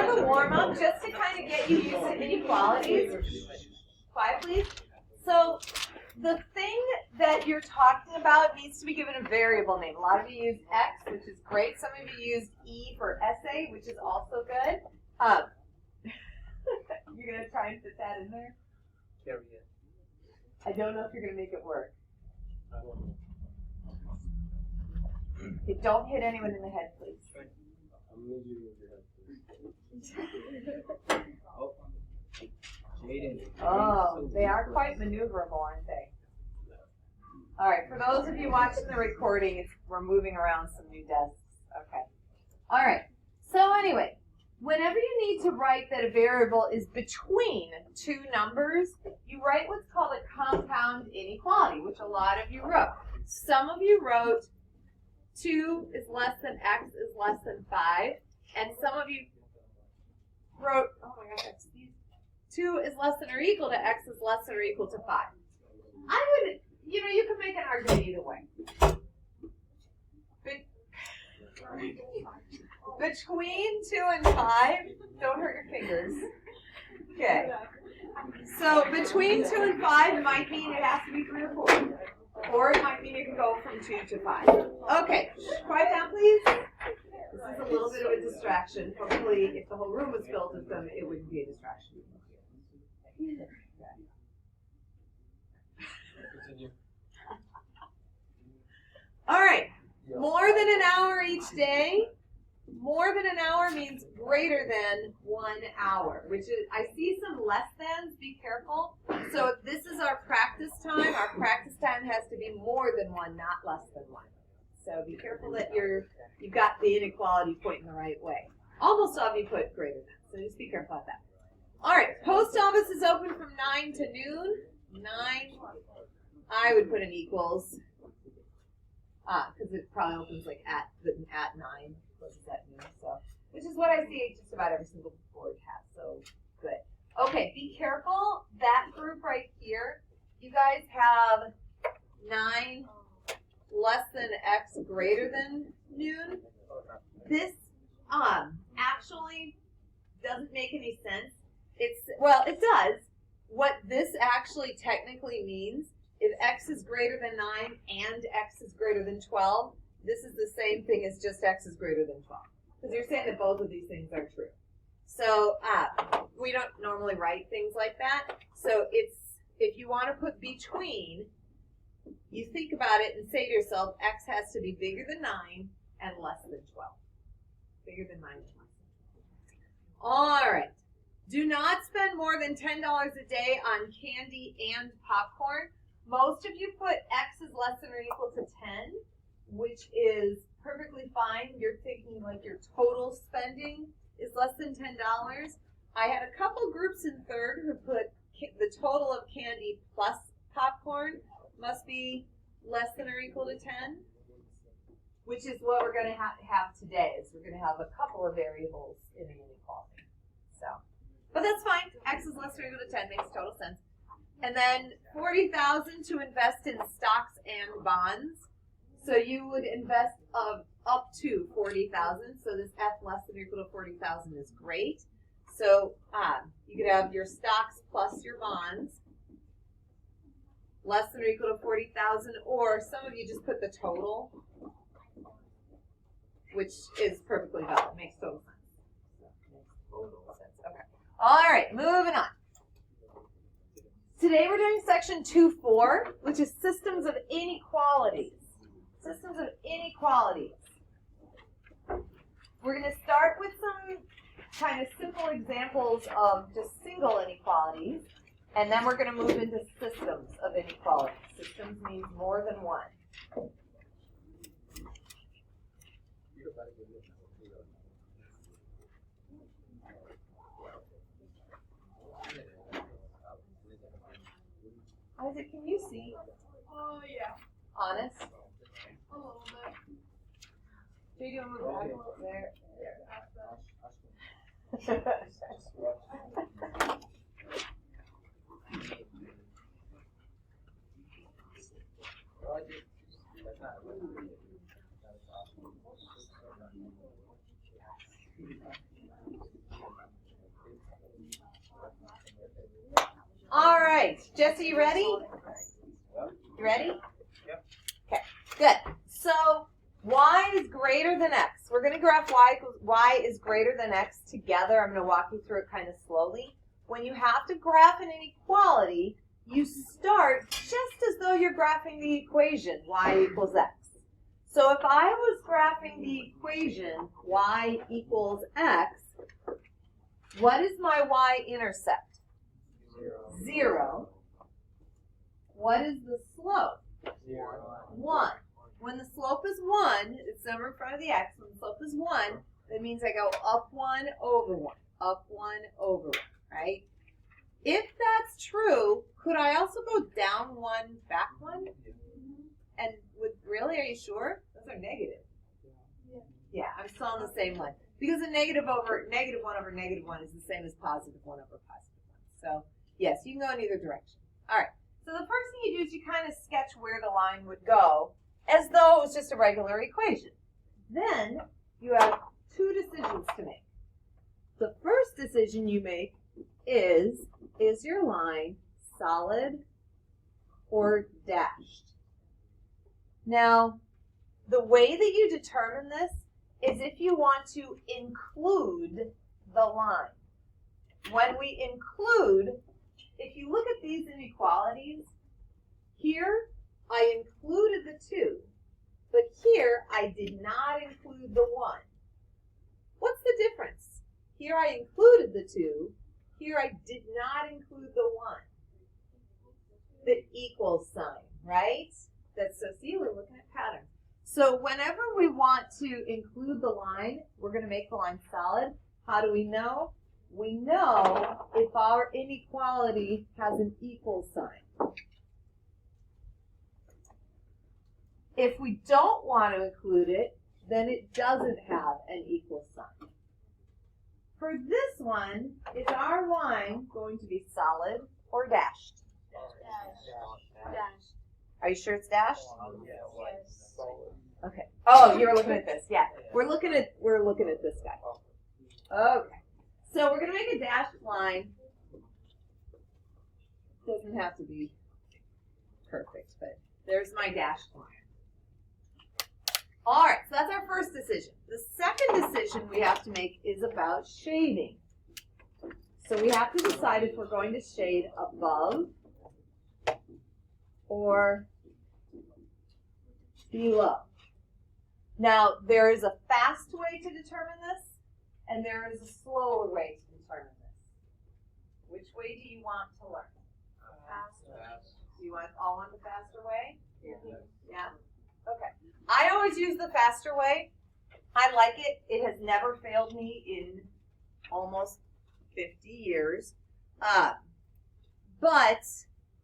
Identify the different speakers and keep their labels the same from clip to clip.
Speaker 1: of a warm-up just to kind of get you used to inequalities. Quiet, please. So the thing that you're talking about needs to be given a variable name. A lot of you use X, which is great. Some of you use E for essay, which is also good. You're going to try and fit that in there?
Speaker 2: Carry it.
Speaker 1: I don't know if you're going to make it work.
Speaker 2: I don't know.
Speaker 1: Okay, don't hit anyone in the head, please.
Speaker 2: I'm going to use your head, please. Oh. Jaden.
Speaker 1: Oh, they are quite maneuverable, aren't they? All right, for those of you watching the recording, we're moving around some new desks. Okay. All right. So anyway, whenever you need to write that a variable is between two numbers, you write what's called a compound inequality, which a lot of you wrote. Some of you wrote 2 is less than x is less than 5, and some of you wrote, oh my gosh, 2 is less than or equal to x is less than or equal to 5. I would, you could make an argument either way. Between 2 and 5, don't hurt your fingers. Okay. So between 2 and 5 might mean it has to be 3 or 4. Or it might mean it can go from 2 to 5. Okay, quiet down please. This is a little bit of a distraction. Hopefully, if the whole room was filled with them, it wouldn't be a distraction.
Speaker 2: Continue.
Speaker 1: All right, more than an hour each day. More than an hour means greater than 1 hour, which is, I see some less thans, be careful. So if this is our practice time has to be more than 1, not less than 1. So be careful that you've got the inequality pointing the right way. Almost all of you put greater than, so just be careful about that. All right, post office is open from 9 to noon. 9, I would put an equals, because it probably opens like at 9. At noon, so, which is what I see just about every single board has, so good. Okay, be careful, that group right here, you guys have 9 less than x greater than noon. This actually doesn't make any sense. Well, it does. What this actually technically means, if x is greater than 9 and x is greater than 12, this is the same thing as just x is greater than 12. Because you're saying that both of these things are true. So we don't normally write things like that. So if you want to put between, you think about it and say to yourself, x has to be bigger than 9 and less than 12. Bigger than 9 and less than 12. All right. Do not spend more than $10 a day on candy and popcorn. Most of you put x is less than or equal to 10. Which is perfectly fine. You're thinking like your total spending is less than $10. I had a couple groups in third who put the total of candy plus popcorn must be less than or equal to 10, which is what we're going to have today. Is we're going to have a couple of variables in the inequality. So, but that's fine. X is less than or equal to 10 makes total sense. And then 40,000 to invest in stocks and bonds. So you would invest up to 40,000. So this F less than or equal to 40,000 is great. So you could have your stocks plus your bonds less than or equal to 40,000, or some of you just put the total, which is perfectly valid. Makes total sense. Okay. All right, moving on. Today we're doing section 2.4, which is systems of inequalities. Systems of inequalities. We're going to start with some kind of simple examples of just single inequalities, and then we're going to move into systems of inequalities. Systems means more than one. Isaac, can you see?
Speaker 3: Oh, yeah.
Speaker 1: Honest?
Speaker 3: A little bit.
Speaker 1: Do you want to move back a little there? All right, Jesse, you ready? You ready?
Speaker 2: Yep.
Speaker 1: Okay, good. So y is greater than x. We're going to graph y is greater than x together. I'm going to walk you through it kind of slowly. When you have to graph an inequality, you start just as though you're graphing the equation y equals x. So if I was graphing the equation y equals x, what is my y-intercept? 0. What is the slope? 1. When the slope is 1, it's number in front of the x. When the slope is 1, that means I go up 1 over 1. Up 1 over 1, right? If that's true, could I also go down 1, back 1? And really, are you sure? Those are negative. Yeah, I'm still on the same line. Because a negative 1 over negative 1 is the same as positive 1 over positive 1. So, yes, you can go in either direction. All right. So the first thing you do is you kind of sketch where the line would go as though it was just a regular equation. Then you have 2 decisions to make. The first decision you make is your line solid or dashed? Now, the way that you determine this is if you want to include the line. When we include, if you look at these inequalities, here I included the 2, but here I did not include the 1. What's the difference? Here I included the 2, here I did not include the 1. The equal sign, right? See, we're looking at patterns. So whenever we want to include the line, we're going to make the line solid. How do we know? We know if our inequality has an equal sign. If we don't want to include it, then it doesn't have an equal sign. For this one, is our line going to be solid or dashed?
Speaker 3: Dash.
Speaker 1: Are you sure it's dashed?
Speaker 3: Yes.
Speaker 1: Okay. Oh, you were looking at this. Yeah. We're looking at this guy. Okay. So we're going to make a dashed line. Doesn't have to be perfect, but there's my dashed line. All right, so that's our first decision. The second decision we have to make is about shading. So we have to decide if we're going to shade above or below. Now, there is a fast way to determine this, and there is a slower way to determine this. Which way do you want to learn? Do you all want the faster way? Yeah? Okay. I always use the faster way. I like it. It has never failed me in almost 50 years. But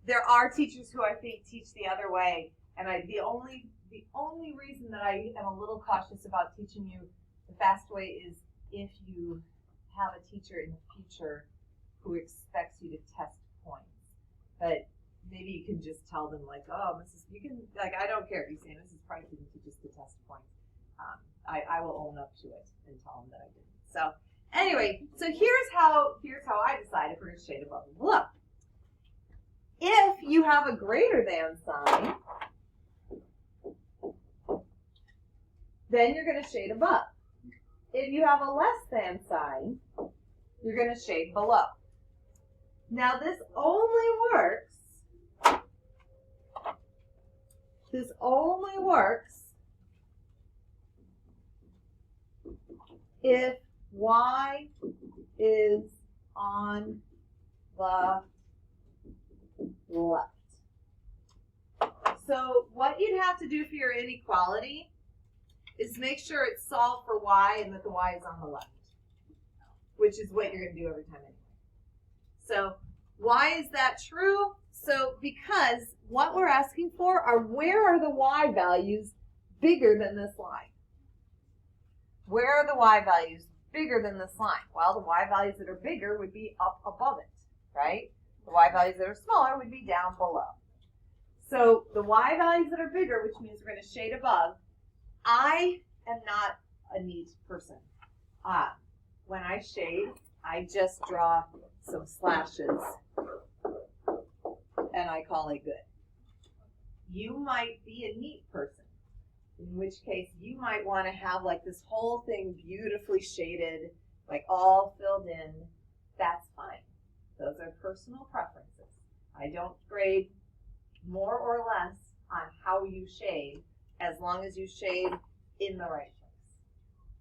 Speaker 1: there are teachers who I think teach the other way, and the only reason that I am a little cautious about teaching you the fast way is if you have a teacher in the future who expects you to test points. But maybe you can just tell them, like, oh, I don't care if you say Mrs. Price didn't teach us to test points. I will own up to it and tell them that I didn't. So anyway, so here's how I decide if we're going to shade above and below. If you have a greater than sign, then you're going to shade above. If you have a less than sign, you're going to shade below. Now this only works if y is on the left. So what you'd have to do for your inequality is make sure it's solved for y and that the y is on the left, which is what you're going to do every time anyway. So why is that true? So because what we're asking for are where are the y values bigger than this line? Where are the y values bigger than this line? Well, the y values that are bigger would be up above it, right? The y values that are smaller would be down below. So the y values that are bigger, which means we're going to shade above, I am not a neat person. When I shade, I just draw some slashes and I call it good. You might be a neat person, in which case you might want to have like this whole thing beautifully shaded, like all filled in. That's fine. Those are personal preferences. I don't grade more or less on how you shade, as long as you shade in the right place.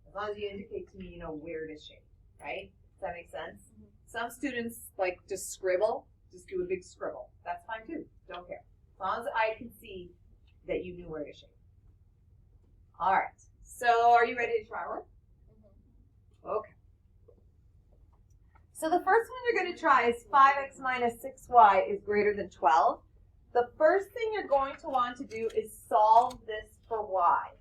Speaker 1: As long as you indicate to me you know where to shade, right? Does that make sense? Mm-hmm. Some students like just scribble, just do a big scribble. That's fine too. Don't care. As long as I can see that you knew where to shade. All right. So are you ready to try one? Mm-hmm. Okay. So the first one you're going to try is 5x minus 6y is greater than 12. The first thing you're going to want to do is solve this for y.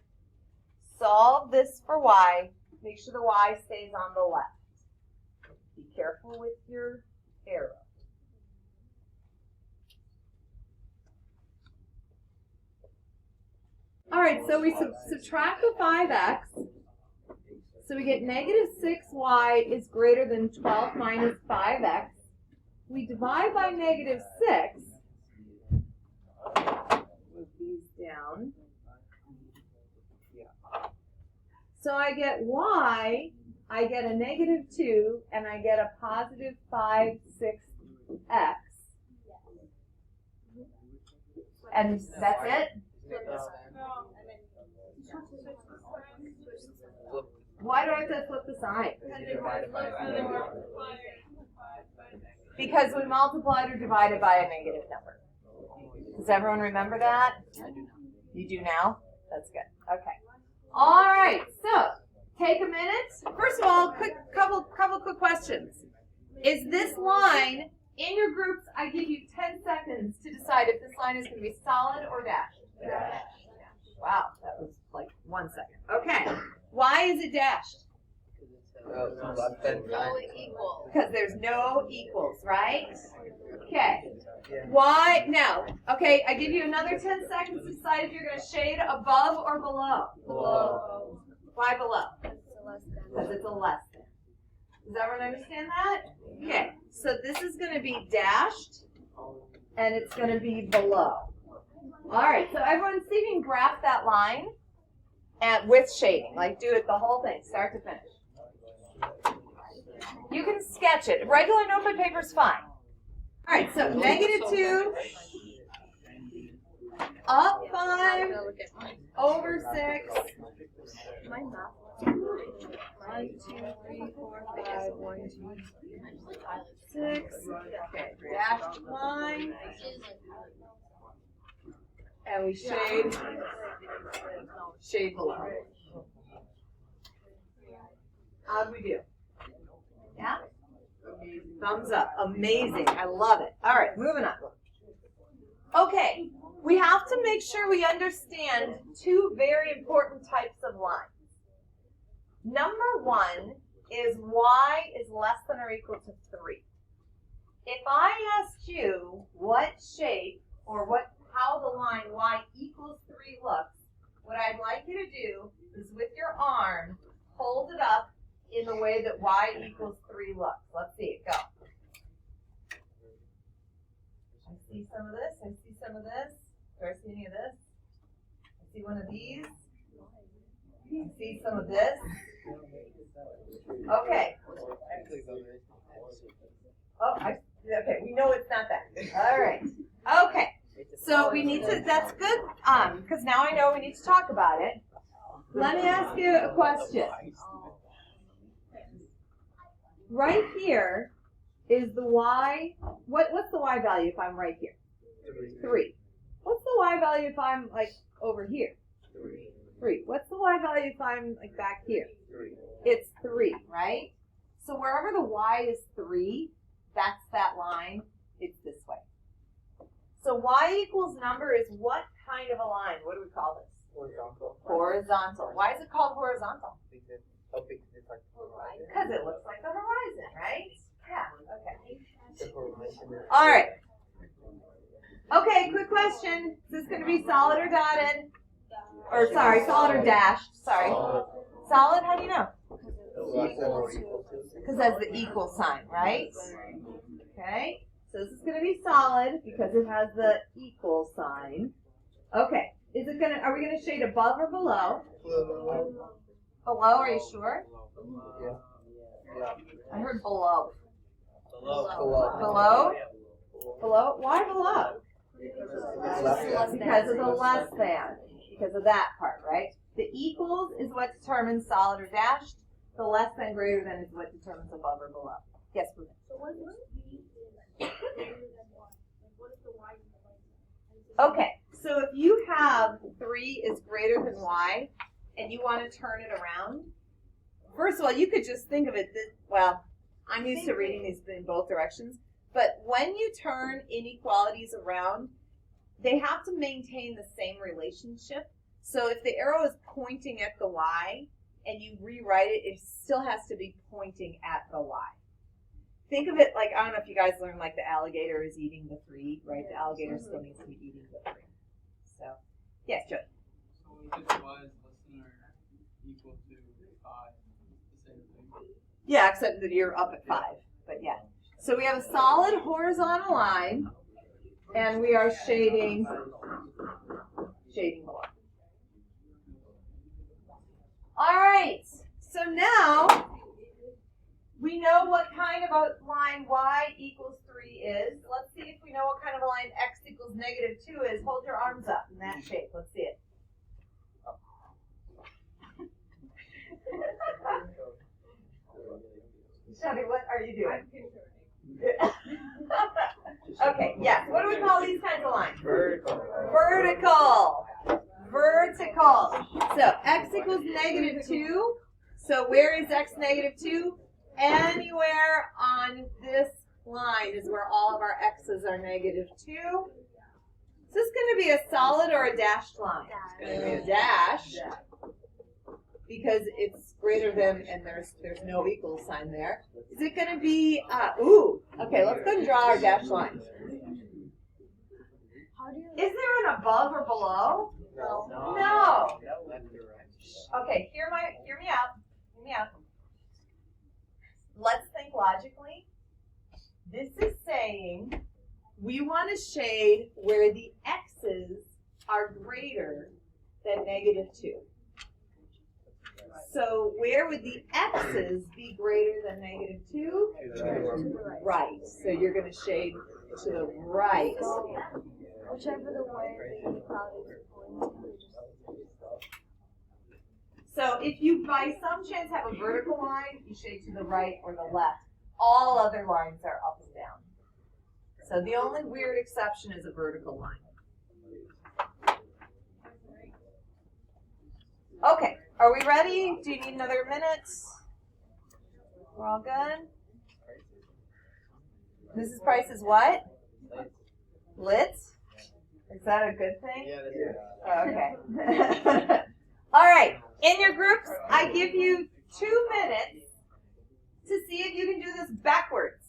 Speaker 1: Solve this for y. Make sure the y stays on the left. Be careful with your arrow. All right, so we subtract the 5x. So we get negative 6y is greater than 12 minus 5x. We divide by negative 6. Move these down. So I get y, I get a negative 2, and I get a positive 5, 6x. And that's it? Why do I have to flip the sign? Because we multiplied or divided by a negative number. Does everyone remember that? You do now? That's good. Okay. All right. So take a minute. First of all, couple quick questions. Is this line in your groups? I give you 10 seconds to decide if this line is going to be solid or dashed. Wow, that was like 1 second. Okay. Why is it dashed?
Speaker 3: No equal.
Speaker 1: Because there's no equals, right? Okay. Why? Now, okay, I give you another 10 seconds to decide if you're going to shade above or below.
Speaker 3: Below.
Speaker 1: Why below? Because it's a less than. Does everyone understand that? Okay, so this is going to be dashed, and it's going to be below. All right, so everyone see if you can graph that line and with shading. Like do it the whole thing, start to finish. You can sketch it. Regular notebook paper is fine. All right, so negative 2, up 5, over 6. 1, 2, 3, 4, 5, 1, 2, 6. Okay, dashed line. And we shade below. How'd we do? Yeah? Thumbs up. Amazing. I love it. All right, moving on. Okay, we have to make sure we understand two very important types of lines. Number one is y is less than or equal to 3. If I asked you what shape or how the line y equals 3 looks, what I'd like you to do is with your arm, hold it up in the way that y equals 3 looks. Let's see it go. I see some of this. I see some of this. Do I see any of this? I see one of these. I see some of this. Okay. Oh, okay. We know it's not that. All right. Okay. So we need to, that's good, because now I know we need to talk about it. Let me ask you a question. Right here is the y, what's the y value if I'm right here? 3. What's the y value if I'm like over here? 3. What's the y value if I'm like back here?
Speaker 2: 3.
Speaker 1: It's 3, right? So wherever the y is 3, that's that line, it's this way. So y equals number is what kind of a line? What do we call this?
Speaker 2: Horizontal.
Speaker 1: Horizontal. Why is it called horizontal?
Speaker 2: How big is it like horizon?
Speaker 1: Because it looks like a horizon, right? Yeah, okay.
Speaker 2: The horizon.
Speaker 1: All right. Okay, quick question. Is this going to be solid or dotted? Or sorry, solid or dashed? Sorry. Solid, how do you know? Because that's the equal sign, right? Okay. So this is going to be solid because it has the equal sign. Okay. Are we going to shade above or below? Below, are you sure?
Speaker 2: Yeah. Yeah.
Speaker 1: I heard below.
Speaker 2: Below.
Speaker 1: Below? Below? Why below?
Speaker 2: Less
Speaker 1: Because of the less than. Because of that part, right? The equals is what determines solid or dashed. The less than greater than is what determines above or below. Yes, please.
Speaker 3: So what is B greater than 1? Like what is the Y in the right?
Speaker 1: Okay, so if you have 3 is greater than y, and you want to turn it around, first of all, you could just think of it this, well, I'm used to reading these in both directions, but when you turn inequalities around, they have to maintain the same relationship. So if the arrow is pointing at the y, and you rewrite it, it still has to be pointing at the y. Think of it like, I don't know if you guys learned like the alligator is eating the 3, right? The alligator still needs to be eating the 3. So, yes, Joe.
Speaker 4: So if y is less than or equal to 5, it's the same thing.
Speaker 1: Yeah, except that you're up at 5, but yeah. So we have a solid horizontal line, and we are shading below. All right, so now we know what kind of a line y equals 3 is. Let's see if we know what kind of a line x equals negative 2 is. Hold your arms up in that shape. Let's see it. Shelby, what are you doing? Okay, yes. What do we call these kinds of lines?
Speaker 2: Vertical.
Speaker 1: Vertical. Vertical. So x equals negative 2. So where is x negative 2? Anywhere on this line is where all of our x's are negative 2. Is this going to be a solid or a dashed line? It's going to be a dash because it's greater than, and there's no equal sign there. Is it going to be, okay, let's go and draw our dashed line. Is there an above or below? No. Okay, hear me out. Hear me out. Let's think logically. This is saying we want to shade where the x's are greater than negative 2. So where would the x's be greater than negative 2? Right. So you're going to shade to the right.
Speaker 3: Whichever the way the inequality is going to.
Speaker 1: So if you by some chance have a vertical line, you shade to the right or the left. All other lines are up and down. So the only weird exception is a vertical line. Okay, are we ready? Do you need another minute? We're all good? Mrs. Price is what? Lit? Is that a good thing?
Speaker 2: Yeah, that's it.
Speaker 1: Oh, okay. All right. In your groups, I give you 2 minutes to see if you can do this backwards.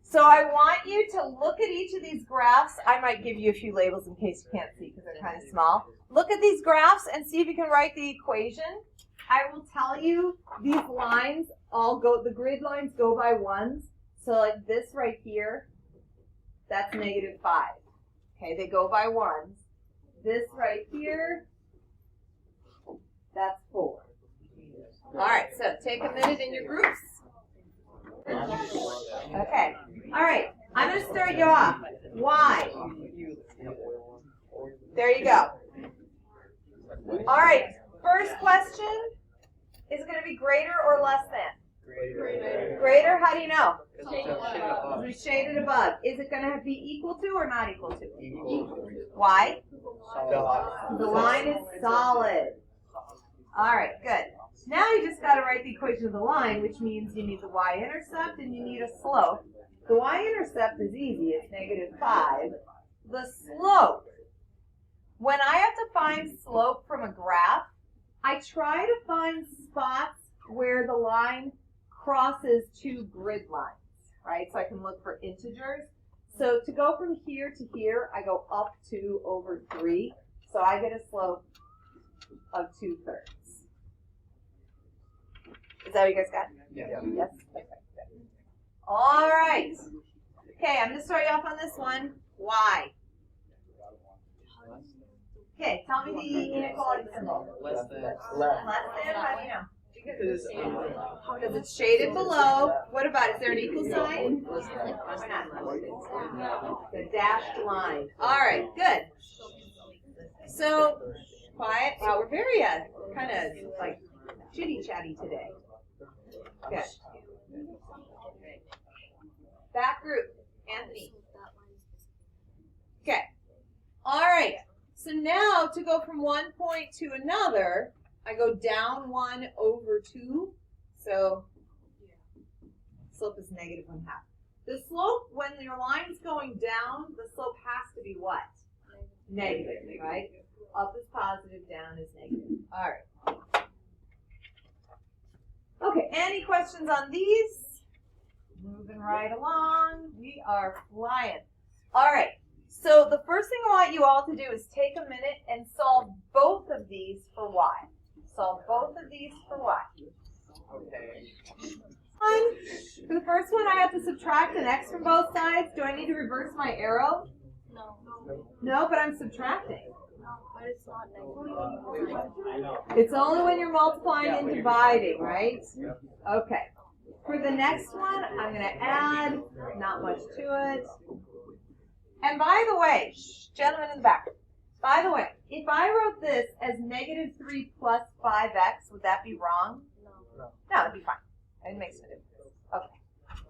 Speaker 1: So I want you to look at each of these graphs. I might give you a few labels in case you can't see because they're kind of small. Look at these graphs and see if you can write the equation. I will tell you these lines the grid lines go by ones. So like this right here, that's negative 5. Okay, they go by ones. This right here, that's 4. All right, so take a minute in your groups. Okay. All right, I'm going to start you off. Y. There you go. All right, first question. Is it going to be greater or less than? Greater, how do you know? We shaded above. Is it going to be equal to or not equal to? Why? The line is solid. All right, good. Now you just got to write the equation of the line, which means you need the y-intercept and you need a slope. The y-intercept is easy. It's negative 5. The slope. When I have to find slope from a graph, I try to find spots where the line crosses 2 grid lines, right? So I can look for integers. So to go from here to here, I go up 2 over 3. So I get a slope of 2/3. Is that what you guys got?
Speaker 2: Yeah.
Speaker 1: Yes? Okay, good. All right. Okay, I'm going to start you off on this one. Y. Okay, tell me the inequality symbol.
Speaker 4: Less than.
Speaker 1: Less than, how do you know? Because it's shaded below. What about it? Is there an equal sign? The dashed line. All right, good. So, quiet. Wow, we're very kind of like chitty chatty today. Good. Back group, Anthony. Okay. All right. So now to go from one point to another, I go down 1 over 2. So slope is negative 1/2. The slope, when your line's going down, the slope has to be what? Negative, right? Up is positive, down is negative. All right. Okay, any questions on these? Moving right along. We are flying. All right. So the first thing I want you all to do is take a minute and solve both of these for y. Solve both of these for y.
Speaker 4: Okay.
Speaker 1: For the first one, I have to subtract an x from both sides. Do I need to reverse my arrow?
Speaker 3: No.
Speaker 1: No, but I'm subtracting.
Speaker 3: No, but it's not negative.
Speaker 1: It's only when you're multiplying and dividing, right? Okay. For the next one, I'm going to add, not much to it. And by the way, gentlemen in the back, by the way, if I wrote this as negative 3 plus 5x, would that be wrong? No, it'd be fine. It makes no difference. Okay.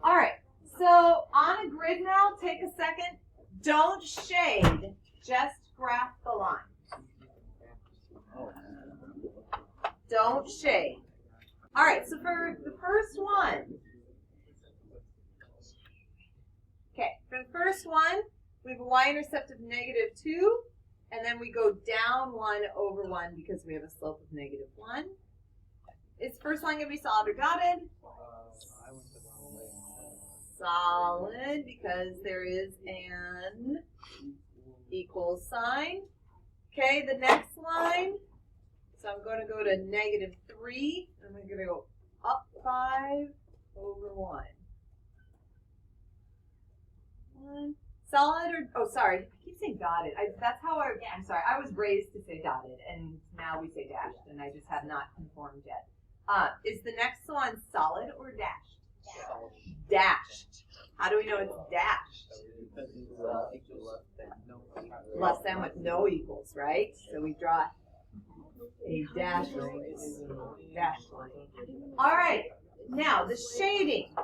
Speaker 1: All right. So on a grid now, take a second. Don't shade, just graph the line. Don't shade. All right, so for the first one, okay, for the first one, we have a y-intercept of negative 2, and then we go down 1 over 1 because we have a slope of negative 1. Is the first line going to be solid or dotted?
Speaker 4: I went the wrong way.
Speaker 1: Solid, because there is an equal sign. Okay, the next line, so I'm going to go to negative 3, and I'm going to go up 5 over 1. 1. Solid or, oh, sorry, I keep saying dotted. That's how I'm sorry, I was raised to say dotted, and now we say dashed, and I just have not conformed yet. Is the next one solid or dashed? Dashed. How do we know it's dashed?
Speaker 4: Because it's less than no.
Speaker 1: Less than with no equals, right? So we draw a dashed line. All right, now the shading.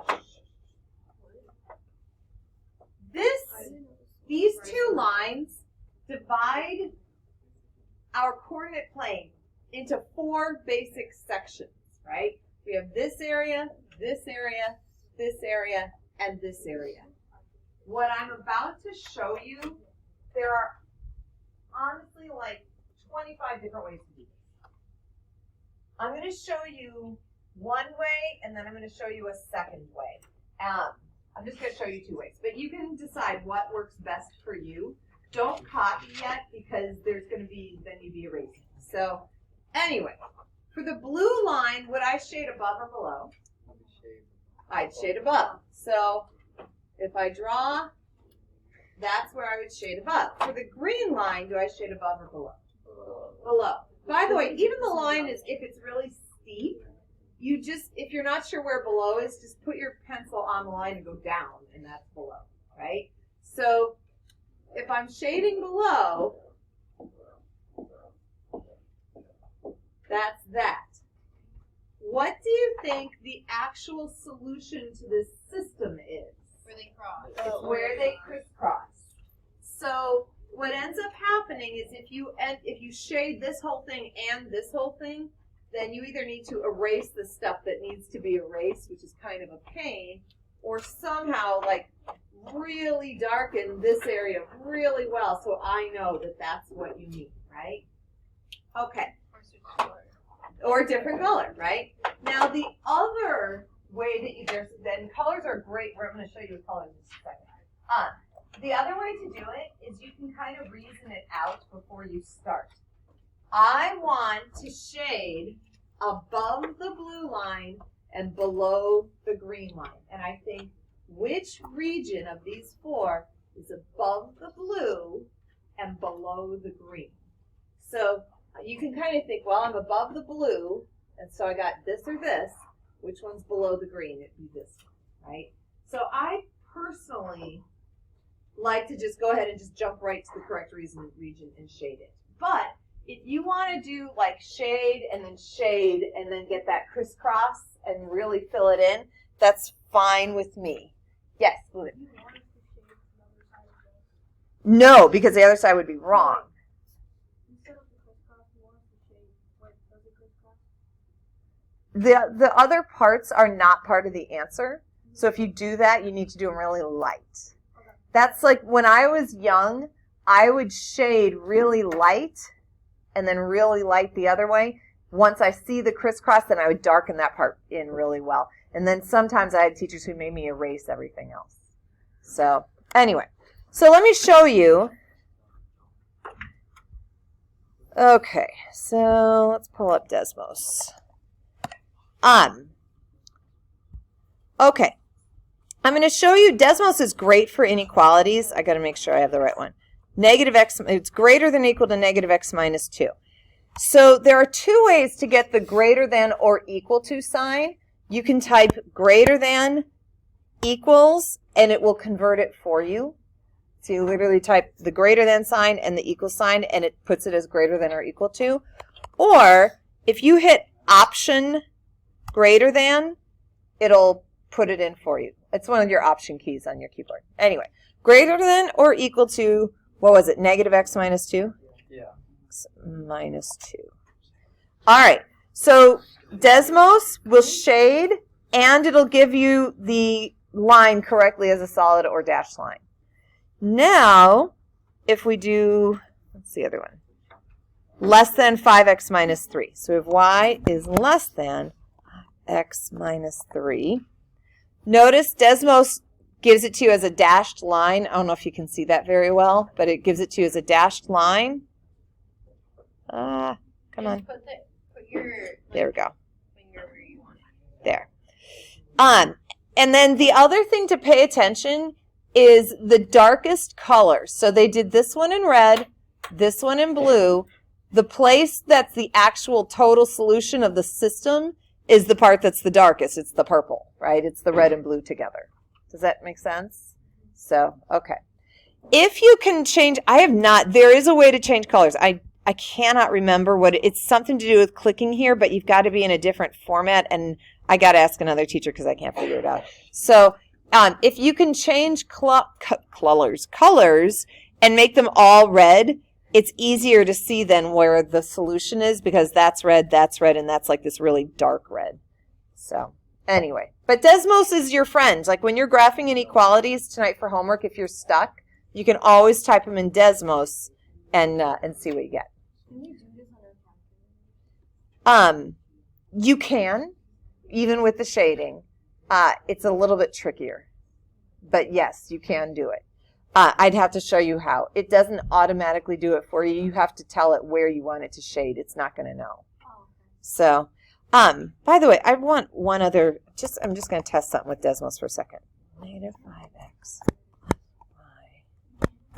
Speaker 1: These two lines divide our coordinate plane into 4 basic sections, right? We have this area, this area, this area, and this area. What I'm about to show you, there are honestly like 25 different ways to do this. I'm going to show you one way, and then I'm going to show you a second way. I'm just going to show you 2 ways, but you can decide what works best for you. Don't copy yet because there's going to be, then you'd be erasing. So anyway, for the blue line, would I shade above or below? I'd shade above. So if I draw, that's where I would shade above. For the green line, do I shade above or below? Below. By the way, even the line is, if it's really steep, you just, if you're not sure where below is, just put your pencil on the line and go down, and that's below, right? So if I'm shading below, that's that. What do you think the actual solution to this system is?
Speaker 3: Where they cross.
Speaker 1: It's where they crisscross. So what ends up happening is if you shade this whole thing and this whole thing, then you either need to erase the stuff that needs to be erased, which is kind of a pain, or somehow like really darken this area really well so I know that that's what you need, right? Okay. Or a different color, right? Now the other way that then colors are great. I'm going to show you a color in just a second. The other way to do it is you can kind of reason it out before you start. I want to shade above the blue line and below the green line. And I think which region of these four is above the blue and below the green. So you can kind of think, well, I'm above the blue, and so I got this or this. Which one's below the green? It'd be this one, right? So I personally like to just go ahead and just jump right to the correct region and shade it. But if you want to do like shade and then get that crisscross and really fill it in, that's fine with me. Yes, Blue.
Speaker 3: You want us to shade the other side of this?
Speaker 1: No, because the other side would be wrong.
Speaker 3: Instead of the crisscross, you want us to shade where it doesn't crisscross?
Speaker 1: The other parts are not part of the answer. So if you do that, you need to do them really light.
Speaker 3: Okay.
Speaker 1: That's like when I was young, I would shade really light and then really light the other way. Once I see the crisscross, then I would darken that part in really well. And then sometimes I had teachers who made me erase everything else. So anyway, so let me show you. Okay, so let's pull up Desmos. Okay, I'm going to show you Desmos is great for inequalities. I got to make sure I have the right one. Negative x, it's greater than or equal to negative x minus 2. So there are two ways to get the greater than or equal to sign. You can type greater than equals, and it will convert it for you. So you literally type the greater than sign and the equal sign, and it puts it as greater than or equal to. Or if you hit option greater than, it'll put it in for you. It's one of your option keys on your keyboard. Anyway, greater than or equal to, what was it, negative x minus 2?
Speaker 2: Yeah.
Speaker 1: X minus 2. All right, so Desmos will shade, and it'll give you the line correctly as a solid or dashed line. Now, if we do, what's the other one? Less than 5x minus 3. So if y is less than x minus 3, notice Desmos gives it to you as a dashed line. I don't know if you can see that very well, but it gives it to you as a dashed line. Come on.
Speaker 5: Put your
Speaker 1: There we go.
Speaker 5: finger where you want it.
Speaker 1: There. And then the other thing to pay attention is the darkest color. So they did this one in red, this one in blue. The place that's the actual total solution of the system is the part that's the darkest. It's the purple, right? It's the red and blue together. Does that make sense? So, okay. If you can change, I have not, there is a way to change colors. I cannot remember what, it's something to do with clicking here, but you've got to be in a different format, and I got to ask another teacher because I can't figure it out. So, if you can change colors and make them all red, it's easier to see then where the solution is, because that's red, and that's like this really dark red. So anyway, but Desmos is your friend. Like when you're graphing inequalities tonight for homework, if you're stuck, you can always type them in Desmos and see what you get.
Speaker 3: Can you do this on a calculator?
Speaker 1: You can, even with the shading. It's a little bit trickier, but yes, you can do it. I'd have to show you how. It doesn't automatically do it for you. You have to tell it where you want it to shade. It's not going to know.
Speaker 3: Oh,
Speaker 1: So, by the way, I want one other, I'm just going to test something with Desmos for a second. Negative 5x plus y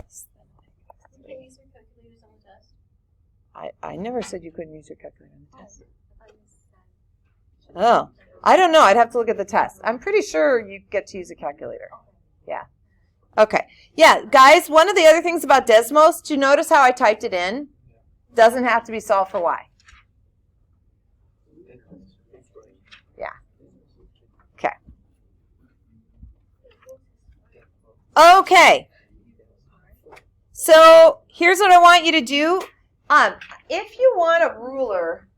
Speaker 1: less than
Speaker 5: You can use your calculators on the test.
Speaker 1: I never said you couldn't use your calculator on the test.
Speaker 5: I thought you said.
Speaker 1: Oh, I don't know. I'd have to look at the test. I'm pretty sure you get to use a calculator. Yeah. Okay. Yeah, guys, one of the other things about Desmos, do you notice how I typed it in? Doesn't have to be solved for y. Yeah. Okay. Okay. So here's what I want you to do. If you want a ruler,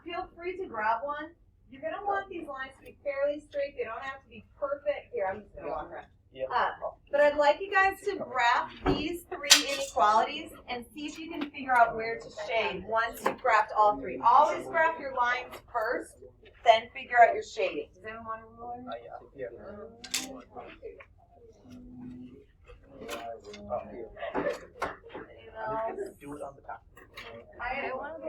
Speaker 1: feel free to grab one. You're going to want these lines to be fairly straight. They don't have to be perfect. Here, I'm just going to walk around. But I'd like you guys to graph these three inequalities and see if you can figure out where to shade once you've graphed all three. Always graph your lines first, then figure out your shading. Does anyone want a ruler?
Speaker 2: Do it on the top.
Speaker 1: I want to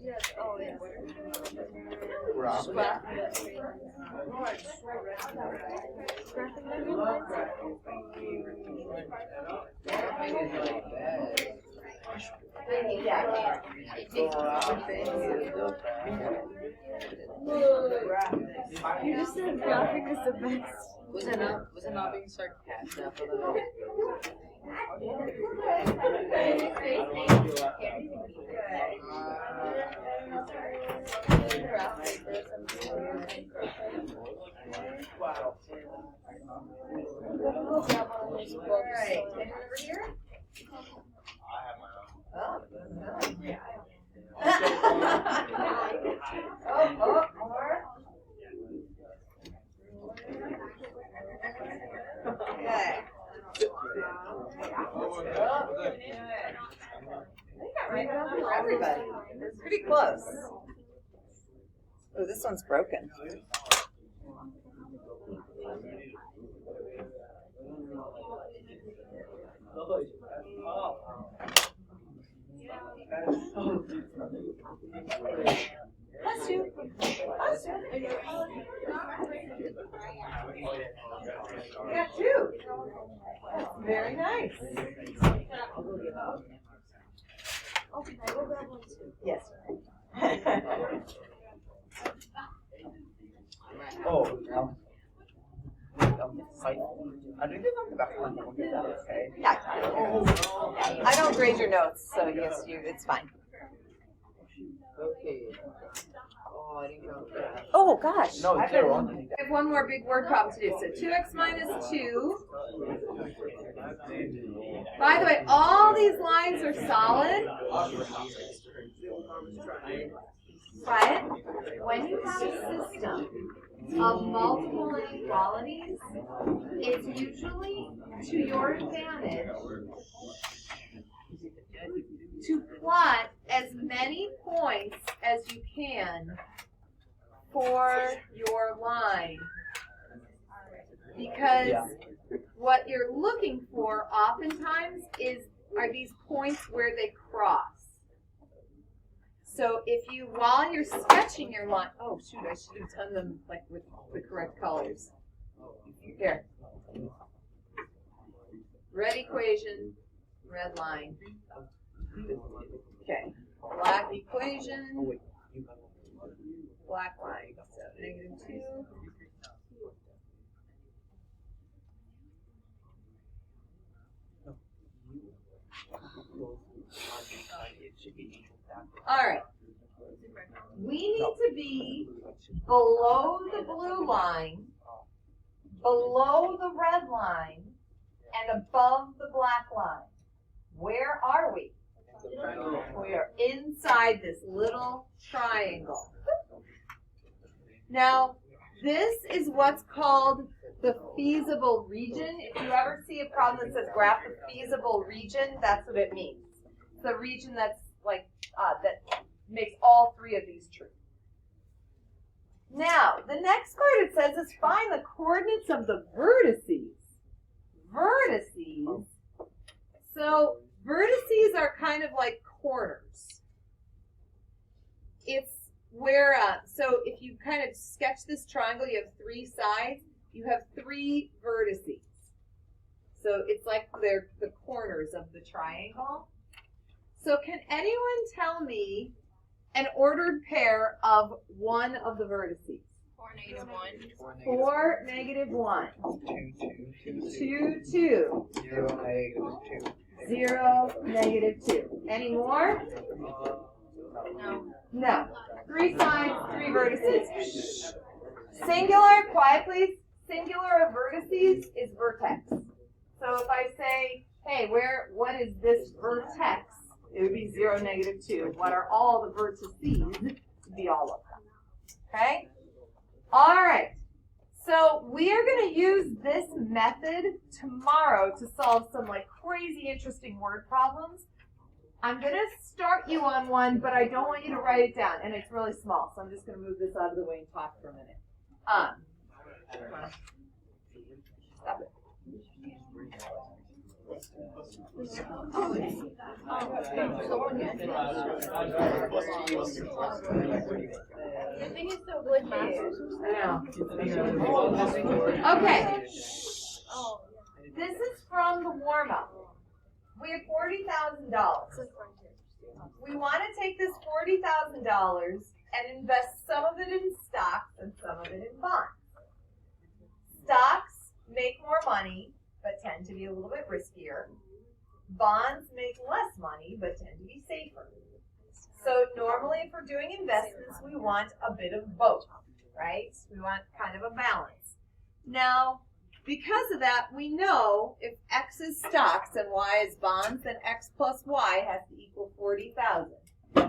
Speaker 5: Yes, oh yeah.
Speaker 1: You just said graphic is the best.
Speaker 2: Was it not being sarcastic?
Speaker 1: Alright, over here? Oh, more. Okay. They got right down for everybody. It's pretty close. Oh, this one's broken. Bless you. Bless you. You got two. Very nice.
Speaker 3: Oh, can I go grab one too?
Speaker 1: Yes.
Speaker 2: I think it's on the back one. Is that okay?
Speaker 1: Yeah. I don't grade your notes, so yes, it's fine.
Speaker 2: Okay. Oh, I didn't go.
Speaker 1: Oh gosh.
Speaker 2: No, it's zero.
Speaker 1: I have one more big word problem to do. So 2x minus 2. By the way, all these lines are solid. But when you have a system of multiple inequalities, it's usually to your advantage to plot as many points as you can for your line. Because what you're looking for oftentimes are these points where they cross. So if you, while you're sketching your line, oh shoot, I should have done them like with the correct colors. Here. Red equation, red line. Okay. Black equation, black line. So -2. All right. We need to be below the blue line, below the red line, and above the black line. Where are we? We are inside this little triangle. Now, this is what's called the feasible region. If you ever see a problem that says graph the feasible region, that's what it means. It's the region that's like, that makes all three of these true. Now, the next part it says is find the coordinates of the vertices. Vertices. So, vertices are kind of like corners. It's where, so if you kind of sketch this triangle, you have three sides, you have three vertices. So it's like they're the corners of the triangle. So can anyone tell me an ordered pair of one of the vertices?
Speaker 5: 4, -1.
Speaker 1: 4, -1. 2, 2. 0, -2. Any more?
Speaker 5: No.
Speaker 1: No. 3 sides, 3 vertices. Singular, quiet please. Singular of vertices is vertex. So if I say, hey, what is this vertex? It would be 0, -2. What are all the vertices? It would be all of them. Okay? All right. So we are going to use this method tomorrow to solve some like crazy interesting word problems. I'm going to start you on one, but I don't want you to write it down, and it's really small, so I'm just going to move this out of the way and talk for a minute. Come on. Stop it.
Speaker 5: You think it's so glitchy?
Speaker 1: Okay,
Speaker 5: Oh.
Speaker 1: this is from the warm-up. We have $40,000. We want to take this $40,000 and invest some of it in stocks and some of it in bonds. Stocks make more money, but tend to be a little bit riskier. Bonds make less money, but tend to be safer. So normally if we're doing investments, we want a bit of both, right? We want kind of a balance. Now, because of that, we know if X is stocks and Y is bonds, then X plus Y has to equal 40,000.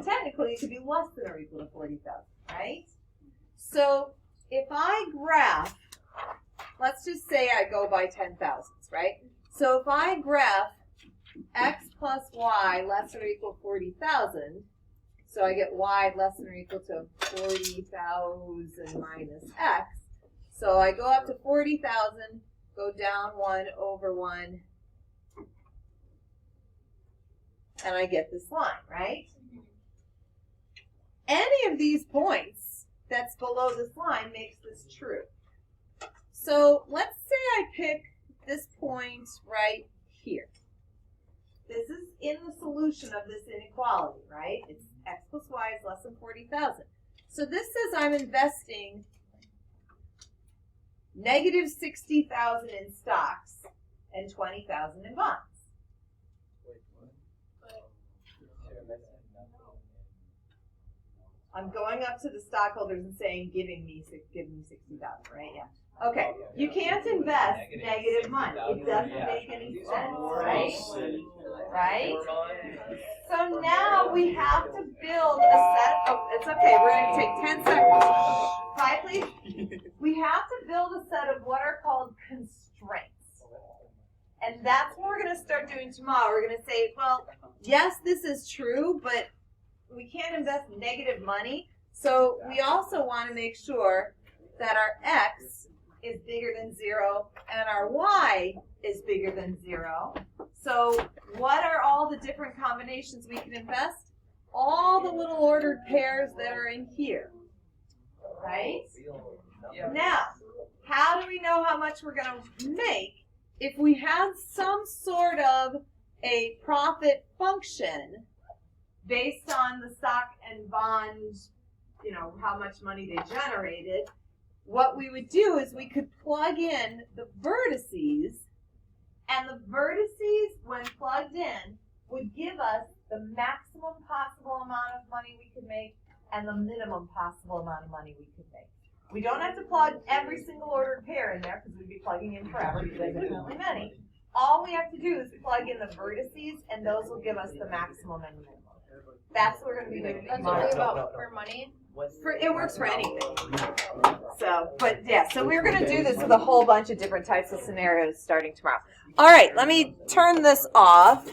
Speaker 1: Technically, it could be less than or equal to 40,000, right? So if I graph, let's just say I go by 10,000s, right? So if I graph X plus Y less than or equal to 40,000, so I get Y less than or equal to 40,000 minus X. So I go up to 40,000, go down 1 over 1, and I get this line, right? Any of these points that's below this line makes this true. So let's say I pick this point right here. This is in the solution of this inequality, right? It's X plus Y is less than 40,000. So this says I'm investing negative 60,000 in stocks and 20,000 in bonds. I'm going up to the stockholders and saying, give me 60,000, right? Yeah. Okay. You can't invest negative money. It doesn't make any sense, right? Right? So now we have to build a set. Oh, it's okay. We're going to take 10 seconds. 5, please. We have to build a set of what are called constraints. And that's what we're going to start doing tomorrow. We're going to say, well, yes, this is true, but we can't invest negative money. So we also want to make sure that our X is bigger than 0 and our Y is bigger than 0. So what are all the different combinations we can invest? All the little ordered pairs that are in here, right? Now, how do we know how much we're going to make? If we have some sort of a profit function based on the stock and bond, how much money they generated, what we would do is we could plug in the vertices, and the vertices, when plugged in, would give us the maximum possible amount of money we could make and the minimum possible amount of money we could make. We don't have to plug every single ordered pair in there because we'd be plugging in forever because there's infinitely many. All we have to do is plug in the vertices, and those will give us the maximum and the minimum. That's what we're going to be doing
Speaker 5: That's
Speaker 1: tomorrow.
Speaker 5: only about for money.
Speaker 1: It works for anything. So we're going to do this with a whole bunch of different types of scenarios starting tomorrow. All right, let me turn this off.